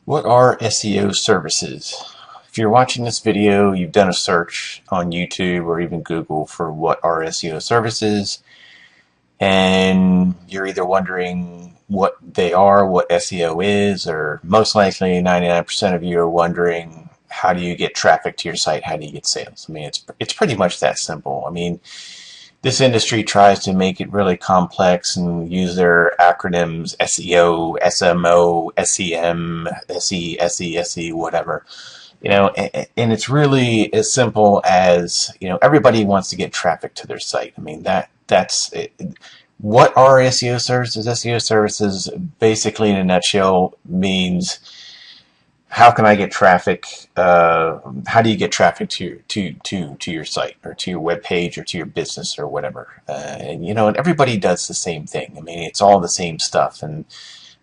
What are SEO services? If you're watching this video, you've done a search on YouTube or even Google for what are SEO services, and you're either wondering what they are, what SEO is, or most likely 99% of you are wondering how do you get traffic to your site, how do you get sales? I mean, it's pretty much that simple. I mean, this industry tries to make it really complex and use their acronyms SEO, SMO, SEM, SE, SE, SE, whatever. And it's really as simple as, everybody wants to get traffic to their site. I mean, that's it. What are SEO services? SEO services, basically in a nutshell, means how can I get traffic? How do you get traffic to your site or to your web page or to your business or whatever? And everybody does the same thing. I mean, it's all the same stuff, and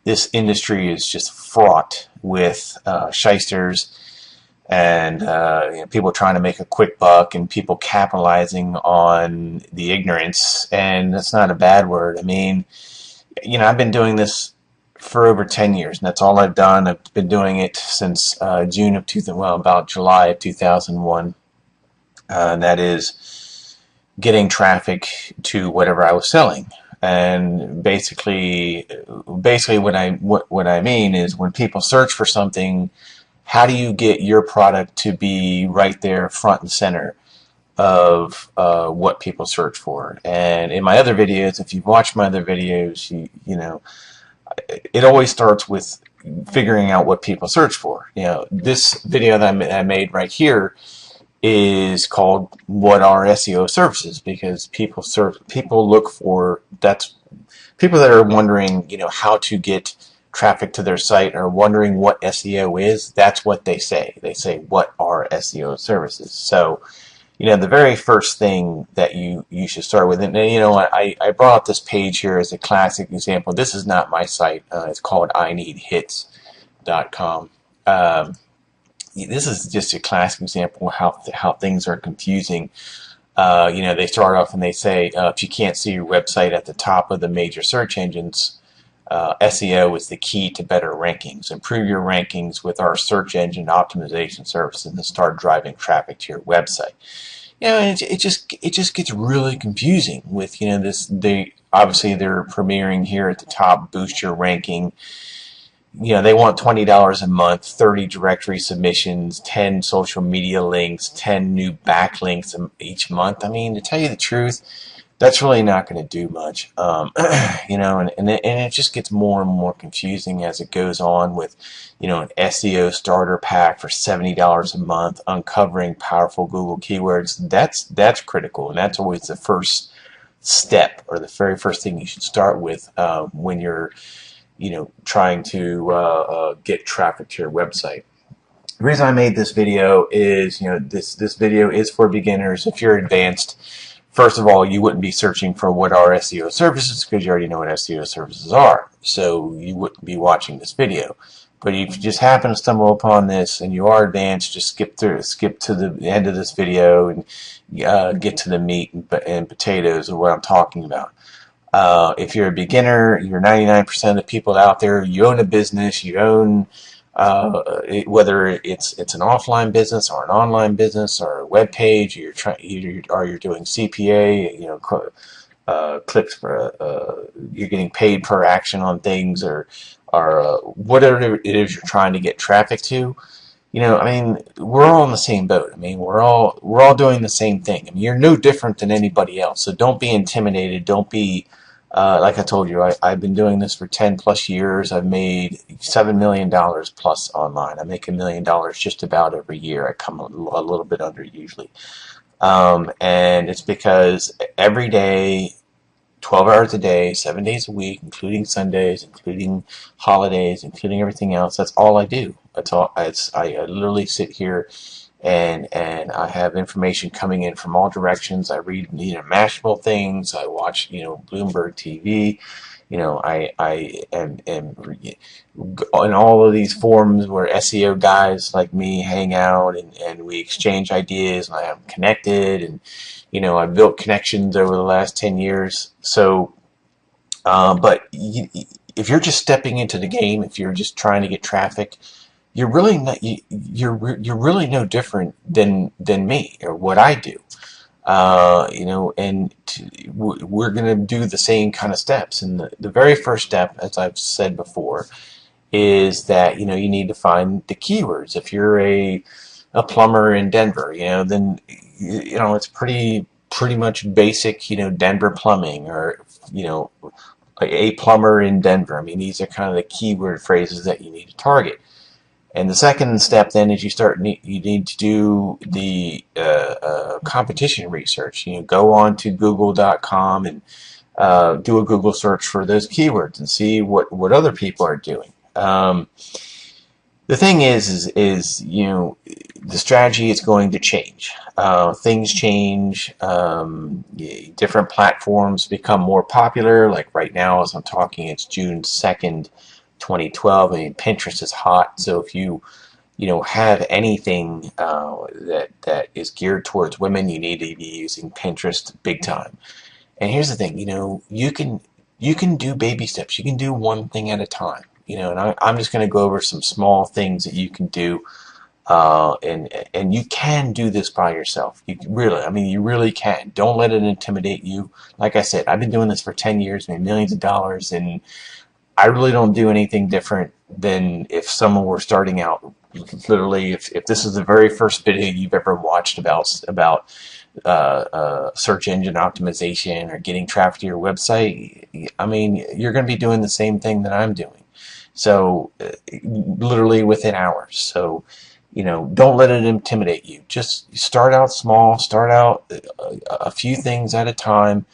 this industry is just fraught with shysters and people trying to make a quick buck and people capitalizing on the ignorance. And that's not a bad word. I mean, I've been doing this for over 10 years, and that's all I've done. I've been doing it since June of about July of 2001. And that is getting traffic to whatever I was selling. And basically what I mean is when people search for something, how do you get your product to be right there front and center of what people search for? And in my other videos, if you've watched my other videos, it always starts with figuring out what people search for. This video that I made right here is called "What Are SEO Services?" because people look for people that are wondering, how to get traffic to their site or wondering what SEO is. That's what they say. They say, "What are SEO services?" So, the very first thing that you should start with, and I brought up this page here as a classic example. This is not my site. It's called ineedhits.com. This is just a classic example of how things are confusing. They start off and they say, if you can't see your website at the top of the major search engines, SEO is the key to better rankings. Improve your rankings with our search engine optimization services and start driving traffic to your website. And it just gets really confusing with this. Obviously they're premiering here at the top, boost your ranking. They want $20 a month, 30 directory submissions, 10 social media links, 10 new backlinks each month. I mean, to tell you the truth, that's really not going to do much. And it just gets more and more confusing as it goes on with, an SEO starter pack for $70 a month, uncovering powerful Google keywords. That's critical, and that's always the first step or the very first thing you should start with when you're, trying to get traffic to your website. The reason I made this video is, this video is for beginners. If you're advanced, first of all, you wouldn't be searching for what are SEO services because you already know what SEO services are. So you wouldn't be watching this video. But if you just happen to stumble upon this and you are advanced, just skip to the end of this video and get to the meat and potatoes of what I'm talking about. If you're a beginner, you're 99% of the people out there, you own a business, you own whether it's an offline business or an online business or a web page, you're doing CPA, clicks for you're getting paid per action on things or whatever it is you're trying to get traffic to. I mean, we're all in the same boat. I mean, we're all doing the same thing. I mean, you're no different than anybody else. So don't be intimidated. Don't be like I told you, I've been doing this for 10 plus years. I've made $7 million plus online. I make $1 million just about every year. I come a little bit under usually. And it's because every day, 12 hours a day, 7 days a week, including Sundays, including holidays, including everything else, that's all I do. That's all. I literally sit here and I have information coming in from all directions. I read Mashable things. I watch Bloomberg TV. I am in all of these forums where SEO guys like me hang out and we exchange ideas, and I am connected, and I've built connections over the last 10 years. So but if you're just stepping into the game, if you're just trying to get traffic, you're really not, you're really no different than me or what I do. And we're going to do the same kind of steps. And the very first step, as I've said before, is that, you need to find the keywords. If you're a plumber in Denver, then, it's pretty much basic, Denver plumbing, or, a plumber in Denver. I mean, these are kind of the keyword phrases that you need to target. And the second step then is you need to do the competition research. Go on to google.com and do a Google search for those keywords and see what other people are doing. The thing is the strategy is going to change. Things change. Different platforms become more popular. Like right now, as I'm talking, it's June 2nd, 2012. I mean, Pinterest is hot. So if you have anything that is geared towards women, you need to be using Pinterest big time. And here's the thing, you can do baby steps. You can do one thing at a time. And I'm just going to go over some small things that you can do, and you can do this by yourself. You really can. Don't let it intimidate you. Like I said, I've been doing this for 10 years, made millions of dollars, and I really don't do anything different than if someone were starting out. Literally, if this is the very first video you've ever watched about search engine optimization or getting traffic to your website, I mean, you're going to be doing the same thing that I'm doing. So literally within hours. So, don't let it intimidate you. Just start out small, start out a few things at a time.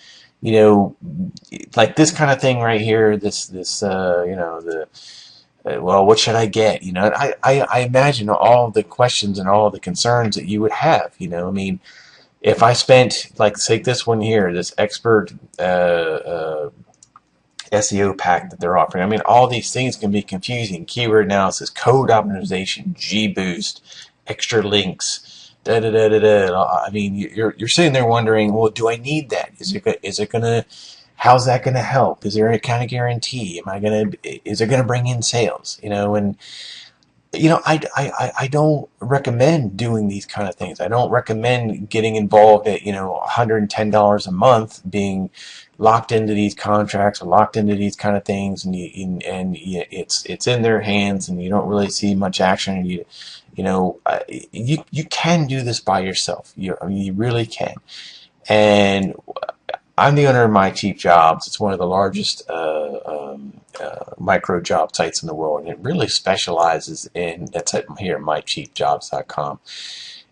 Like this kind of thing right here, well, what should I get? I imagine all the questions and all the concerns that you would have, I mean, if I spent, like, say this one here, this expert SEO pack that they're offering. I mean, all these things can be confusing. Keyword analysis, code optimization, G-boost, extra links, da da da da da. I mean, you're sitting there wondering, well, do I need that? Is it gonna? How's that gonna help? Is there a kind of guarantee? Is it gonna bring in sales? I don't recommend doing these kind of things. I don't recommend getting involved at, $110 a month, being locked into these contracts or locked into these kind of things, and it's in their hands, and you don't really see much action. And you can do this by yourself. You really can. And I'm the owner of My Cheap Jobs. It's one of the largest micro job sites in the world, and it really specializes in, that's it here, mycheapjobs.com.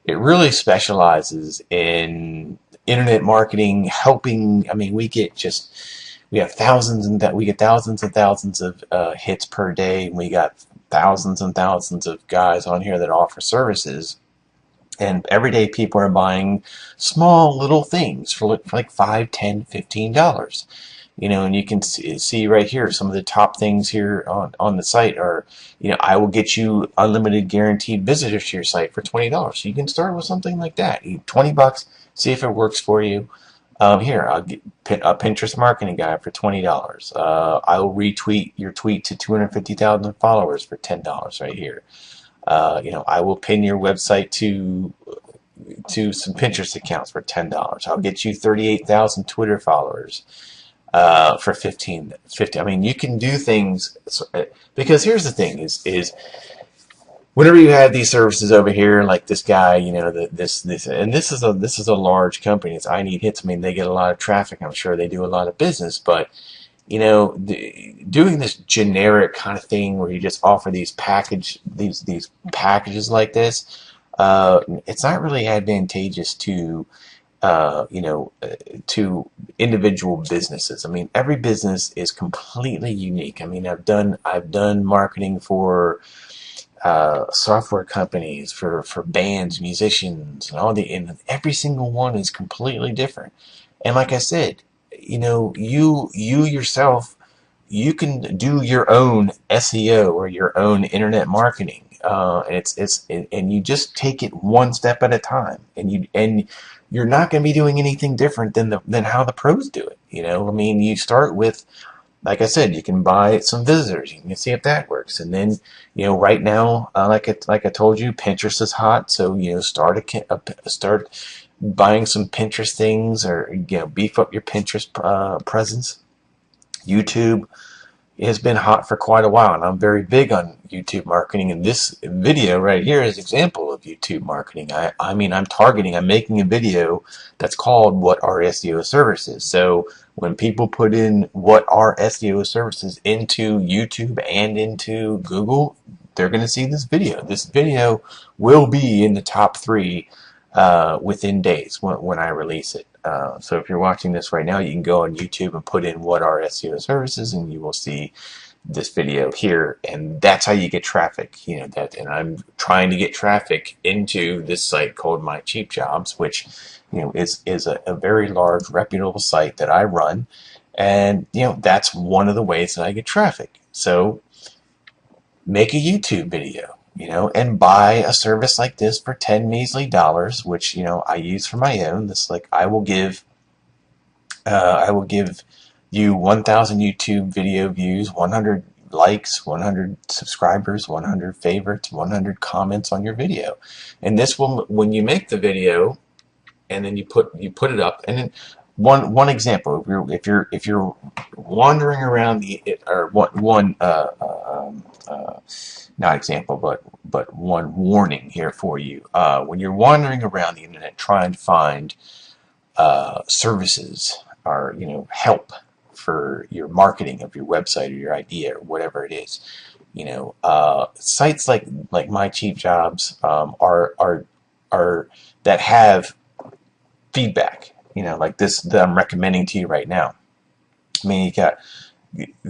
It really specializes in internet marketing, helping. I mean, we get thousands and thousands of hits per day, and we got thousands and thousands of guys on here that offer services. And every day people are buying small little things for like $5, $10, $15. And you can see right here, some of the top things here on the site are, I will get you unlimited guaranteed visitors to your site for $20. So you can start with something like that. $20, see if it works for you. Here, I'll get a Pinterest marketing guide for $20. I will retweet your tweet to 250,000 followers for $10 right here. I will pin your website to some Pinterest accounts for $10. I'll get you 38,000 Twitter followers for $15. I mean, you can do things, because here's the thing: is whenever you have these services over here, like this guy, this is a large company. It's I Need Hits. I mean, they get a lot of traffic. I'm sure they do a lot of business, but doing this generic kind of thing where you just offer these packages like this, it's not really advantageous to to individual businesses. I mean, every business is completely unique. I mean, I've done marketing for software companies, for bands, musicians, and every single one is completely different. And like I said, you yourself, you can do your own SEO or your own internet marketing. And you just take it one step at a time, and you're not going to be doing anything different than how the pros do it. I mean, you start with like I said, you can buy some visitors. You can see if that works. And then, right now, like I told you, Pinterest is hot. So, start buying some Pinterest things, or, beef up your Pinterest presence. YouTube has been hot for quite a while, and I'm very big on YouTube marketing. And this video right here is an example of YouTube marketing. I'm making a video that's called "What Are SEO Services?" So when people put in "What are SEO services" into YouTube and into Google, they're going to see this video. This video will be in the top 3 within days when I release it. So if you're watching this right now, you can go on YouTube and put in "What are SEO services?" and you will see this video here, and that's how you get traffic. And I'm trying to get traffic into this site called My Cheap Jobs, which is a very large, reputable site that I run, and that's one of the ways that I get traffic. So make a YouTube video, and buy a service like this for $10 measly, which, I use for my own. I will give you 1,000 YouTube video views, 100 likes, 100 subscribers, 100 favorites, 100 comments on your video. And this will, when you make the video and then you put it up, and then one example, if you're wandering around not example, but one warning here for you. When you're wandering around the internet trying to find services or help for your marketing of your website or your idea or whatever it is, sites like My Cheap Jobs are that have feedback, like this that I'm recommending to you right now. I mean, you got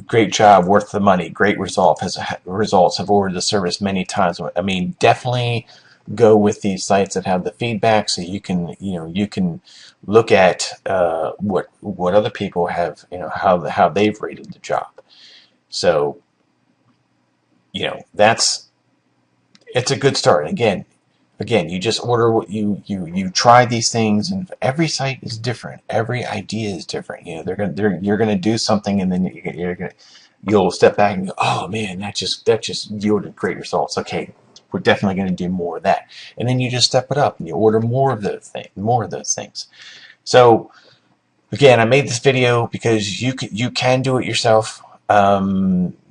great job, worth the money, great results, have ordered the service many times. I mean, definitely go with these sites that have the feedback, so you can look at what other people have, how they've rated the job. So it's a good start. Again, you just order what you try these things, and every site is different. Every idea is different. You're gonna do something, and then you'll step back and go, oh man, that just yielded great results. Okay, we're definitely going to do more of that, and then you just step it up and you order more of those things. So again, I made this video because you can do it yourself.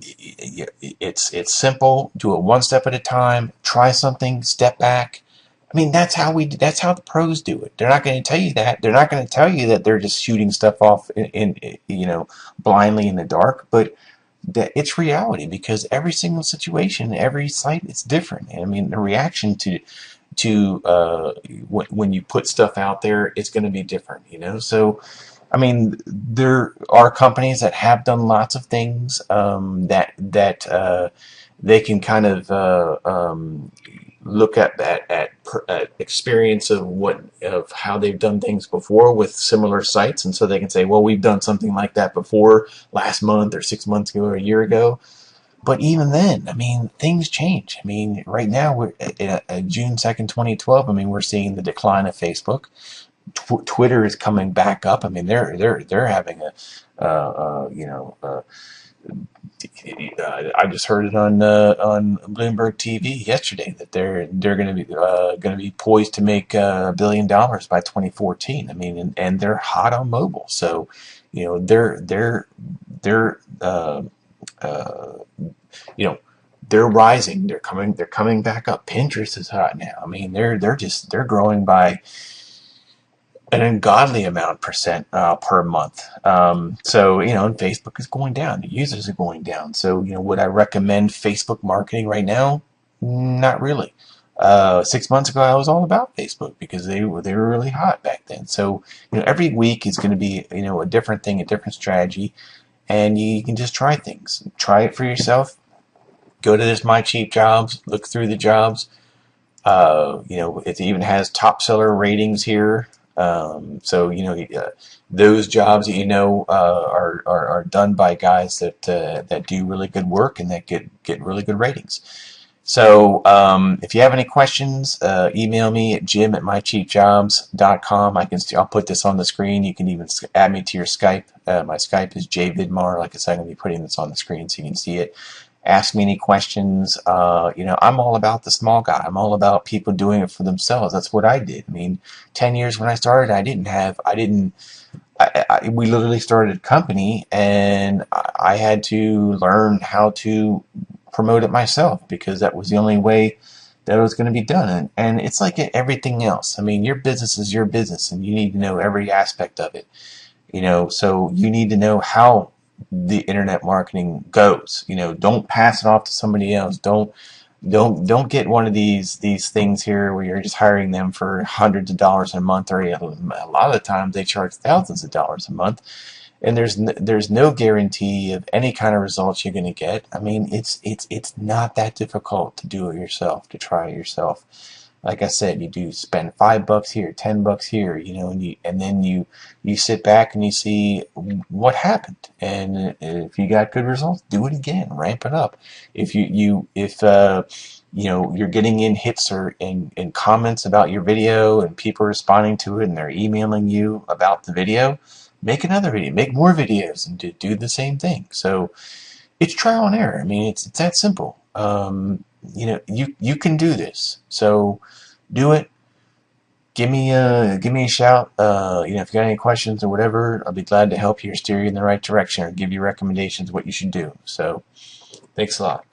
It's simple. Do it one step at a time. Try something. Step back. I mean, that's how the pros do it. They're not going to tell you that. They're not going to tell you that they're just shooting stuff off in blindly in the dark. But that it's reality, because every single situation, every site, it's different. I mean, the reaction to when you put stuff out there, it's going to be different. So. I mean, there are companies that have done lots of things that they can kind of look at experience of how they've done things before with similar sites, and so they can say, well, we've done something like that before last month or 6 months ago or a year ago. But even then, I mean, things change. I mean, right now we're at June 2nd, 2012. I mean, we're seeing the decline of Facebook. Twitter is coming back up. I mean, they're having I just heard it on Bloomberg TV yesterday that they're going to be poised to make $1 billion by 2014. I mean, and they're hot on mobile, so they're rising. They're coming back up. Pinterest is hot now. I mean, they're growing by an ungodly amount percent per month. So, and Facebook is going down. The users are going down. So, would I recommend Facebook marketing right now? Not really. 6 months ago, I was all about Facebook because they were really hot back then. So, every week is going to be, a different thing, a different strategy, and you can just try things. Try it for yourself. Go to this My Cheap Jobs, look through the jobs. It even has top seller ratings here. So those jobs are done by guys that do really good work and that get really good ratings. So if you have any questions, email me at jim@mycheapjobs.com. I'll put this on the screen. You can even add me to your Skype. My Skype is jvidmar. Like I said, I'm going to be putting this on the screen so you can see it. Ask me any questions. I'm all about the small guy. I'm all about people doing it for themselves. That's what I did. I mean, 10 years when I started, we literally started a company, and I had to learn how to promote it myself because that was the only way that it was going to be done. And it's like everything else. I mean, your business is your business, and you need to know every aspect of it. So you need to know how the internet marketing goes. Don't pass it off to somebody else. Don't get one of these things here where you're just hiring them for hundreds of dollars a month, or a lot of the times they charge thousands of dollars a month, and there's no guarantee of any kind of results you're going to get. I mean, it's not that difficult to do it yourself, to try it yourself. Like I said, you do spend $5 here, $10 here, and then you sit back and you see what happened. And if you got good results, do it again, ramp it up. If you're getting in hits or in comments about your video, and people are responding to it, and they're emailing you about the video, make another video, make more videos, and do the same thing. So it's trial and error. I mean, it's that simple. You can do this. So do it. Give me a shout. If you got any questions or whatever, I'll be glad to help you or steer you in the right direction or give you recommendations what you should do. So thanks a lot.